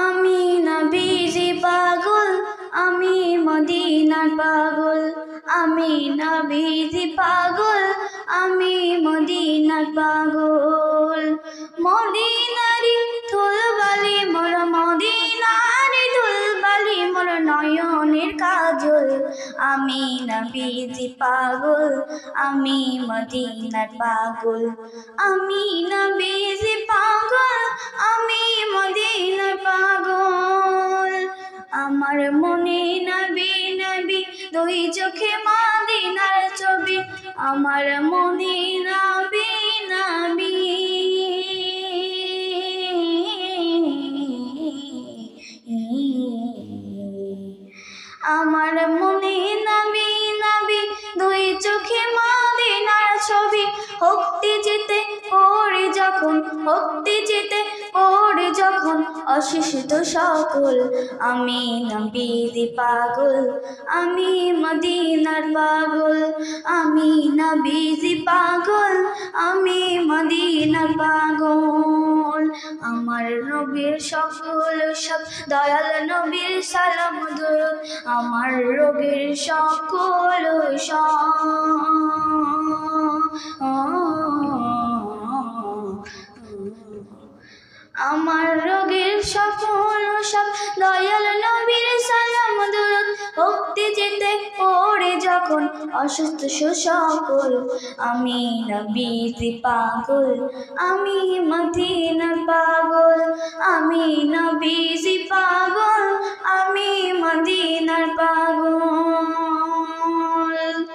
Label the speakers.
Speaker 1: আমি নবীজি পাগল, আমি মদিনার পাগল, আমি নবীজি পাগল, আমি মদিনার পাগল। মদিনারি ধুলবালি মোর, মদিনারি ধুলবালি মোর নয়নের কাজল। আমি নবীজি পাগল, আমি মদিনার পাগল, আমি নবীজি পাগল, আমি মদিনার পাগল। আমার মনে নবী নবী, দুই চোখে মদিনার ছবি, আমার মনে নবী নবী। আমার মনে নবী নবী, দুই চোখে মদিনার ছবি। ভক্তি যেতে পড়ে যখন, ভক্তি যেতে পড়ে যখন অশেষিত সকল। আমি নবীজি পাগল, আমি মদিনার পাগল, আমি নবীজি পাগল, আমি মদিনার পাগল। আমার নবীর সকল সব, দয়াল নবীর সালাম দুরূদ, আমার রোগের সকল আমার রোগের সকল সব, দয়াল নবীর সালাম দুরূদ। ভক্তি যেতে পড়ে যখন অসুস্থ সকল। আমি নবীজি পাগল, আমি মদিনার পাগল, আমি নবীজি পাগল, আমি মদিনার পাগল।